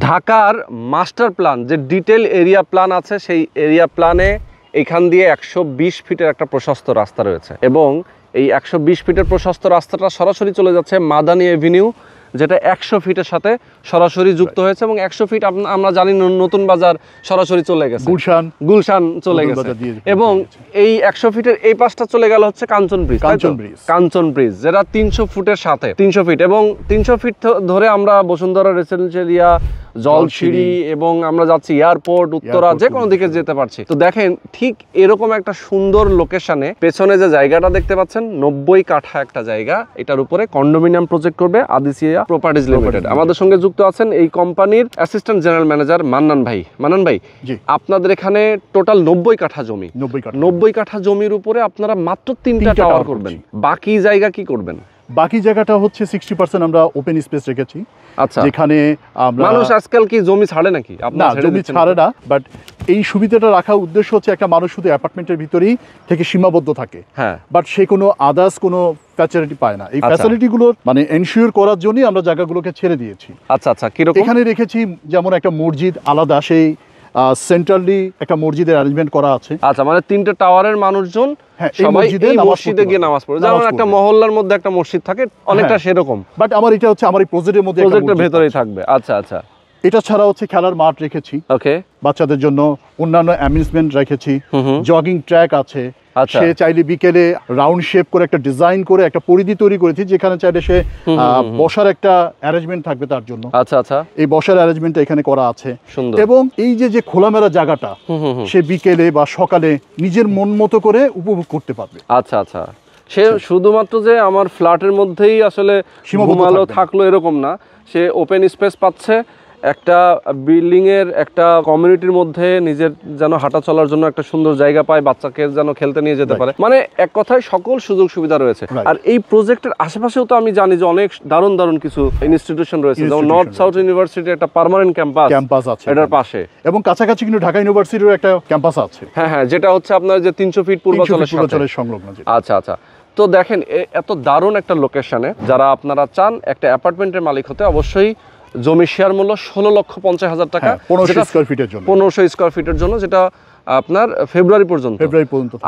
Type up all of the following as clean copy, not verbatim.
ঢাকার master plan যে detail area plan আছে, সেই এরিয়া প্ল্যানে এখান দিয়ে 120 ফিটের একটা প্রশস্ত রাস্তা রয়েছে এবং এই 120 ফিটের প্রশস্ত রাস্তাটা সরাসরি চলে যাচ্ছে মাদানী এভিনিউ, যেটা 100 ফিটের সাথে সরাসরি যুক্ত হয়েছে এবং 100 ফিট আমরা জানি নতুন বাজার সরাসরি চলে গেছে, গুলশান চলে গেছে এবং এই 100 ফিটের এই পাশটা চলে গেল হচ্ছে কাঞ্চন ব্রিজ যেটা 300 ফুটের সাথে 300 ফিট এবং 300 ফিট ধরে আমরা বসুন্ধরা রেসিডেন্সিয়াল এরিয়া, জলসিঁড়ি এবং আমরা যাচ্ছি এয়ারপোর্ট, উত্তরা, যে কোনো দিকে যেতে পারছি। তো দেখেন ঠিক এরকম একটা সুন্দর লোকেশনে পেছনে যে জায়গাটা দেখতে পাচ্ছেন 90 কাঠা একটা জায়গা, এটার উপরে কন্ডোমিনিয়াম প্রজেক্ট করবে আদিসিয়া প্রপার্টিজ লিমিটেড। আমাদের সঙ্গে যুক্ত আছেন এই কোম্পানির অ্যাসিস্ট্যান্ট জেনারেল ম্যানেজার মান্নান ভাই। মান্নান ভাই, আপনাদের এখানে টোটাল 90 কাঠা জমি, 90 কাঠা জমির উপরে আপনারা মাত্র 3টা টাওয়ার করবেন, বাকি জায়গা কি করবেন? বাকি জায়গাটা হচ্ছে 60% আমরা ওপেন স্পেস রেখেছি। আচ্ছা, যেখানে মানুষ আজকাল কি জমি ছাড়ে নাকি? না, জমি ছাড়ে না, বাট এই সুবিধাটা রাখার উদ্দেশ্য হচ্ছে একটা মানুষ শুধু অ্যাপার্টমেন্টের ভিতরেই থেকে সীমাবদ্ধ থাকে, হ্যাঁ, বাট সে কোনো আদার্স কোনো ফ্যাসিলিটি পায় না। এই ফ্যাসিলিটিগুলো মানে এনশিওর করার জন্যই আমরা জায়গাগুলোকে ছেড়ে দিয়েছি। আচ্ছা আচ্ছা, কিরকম? এখানে রেখেছি যেমন একটা মসজিদ আলাদা, সেই সেন্ট্রালি একটা মসজিদের অ্যারেঞ্জমেন্ট করা আছে। আচ্ছা, মানে 3টে টাওয়ারের মানুষজন সবাই এই মসজিদে গিয়ে নামাজ পড়ে, যেমন একটা মহল্লার মধ্যে একটা মসজিদ থাকে অনেকটা সেরকম, বাট আমার এটা হচ্ছে আমার এই প্রজেক্টের মধ্যে, প্রজেক্টের ভেতরেই থাকবে। আচ্ছা আচ্ছা, এটা ছাড়া হচ্ছে খেলার মাঠ রেখেছি, ওকে, বাচ্চাদের জন্য অন্যান্য অ্যামিউজমেন্ট রেখেছি, জগিং ট্র্যাক আছে। সে চাইলে বিকেলে রাউন্ড শেপ করে একটা ডিজাইন করে একটা পরিধি তৈরি করেছি, যেখানে চাইলে সে বসার একটা অ্যারেঞ্জমেন্ট থাকবে তার জন্য। আচ্ছা আচ্ছা, এই বসার অ্যারেঞ্জমেন্টটা এখানে করা আছে। এবং এই যে খোলামেলা জায়গাটা সে বিকেলে বা সকালে নিজের মন মতো করে উপভোগ করতে পারবে। আচ্ছা আচ্ছা, সে শুধুমাত্র যে আমার ফ্ল্যাটের মধ্যেই আসলে ঘুমালো থাকলো এরকম না, সে ওপেন স্পেস পাচ্ছে, একটা বিল্ডিং এর একটা কমিউনিটির মধ্যে নিজের যেন হাঁটা চলার জন্য একটা সুন্দর জায়গা পায়, বাচ্চাকে যেন খেলতে নিয়ে যেতে পারে, মানে এক কথায় সকল সুযোগ সুবিধা রয়েছে। আর এই প্রজেক্টের আশেপাশেও তো আমি জানি যে অনেক দারুণ দারুণ কিছু ইনস্টিটিউশন রয়েছে, যেমন নর্থ সাউথ ইউনিভার্সিটির একটা পার্মানেন্ট ক্যাম্পাস আছে এটার পাশে, এবং কাছাকাছি কিন্তু ঢাকা ইউনিভার্সিটির একটা ক্যাম্পাস আছে। হ্যাঁ হ্যাঁ, যেটা হচ্ছে আপনার যে 300 ফিট পূর্বাঞ্চলের সংলগ্ন। আচ্ছা আচ্ছা, তো দেখেন এত দারুণ একটা লোকেশনে যারা আপনারা চান একটা অ্যাপার্টমেন্টের মালিক হতে, অবশ্যই জমির শেয়ার মূল্য 16,50,000 টাকা, 1500 স্কয়ার ফিটের জন্য, যেটা আপনার ফেব্রুয়ারি পর্যন্ত।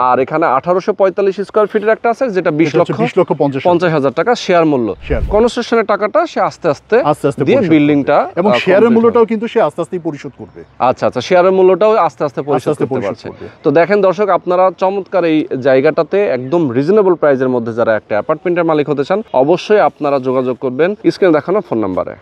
আর এখানে 1845 স্কয়ার ফিটের একটা আছে যেটা 20,50,000 টাকা শেয়ার মূল্য। কনস্ট্রাকশনের টাকাটা সে আস্তে আস্তে দিয়ে বিল্ডিংটা, এবং শেয়ারের মূল্যটাও কিন্তু সে আস্তে আস্তে পরিশোধ করবে। আচ্ছা আচ্ছা, শেয়ারের মূল্যটাও আস্তে আস্তে পরিশোধ করতে পারছে। তো দেখেন দর্শক, আপনারা চমৎকার এই জায়গাটাতে একদম রিজনেবল প্রাইসের মধ্যে যারা একটা অ্যাপার্টমেন্টের মালিক হতে চান, অবশ্যই আপনারা যোগাযোগ করবেন স্ক্রিনে দেখানো ফোন নাম্বারে।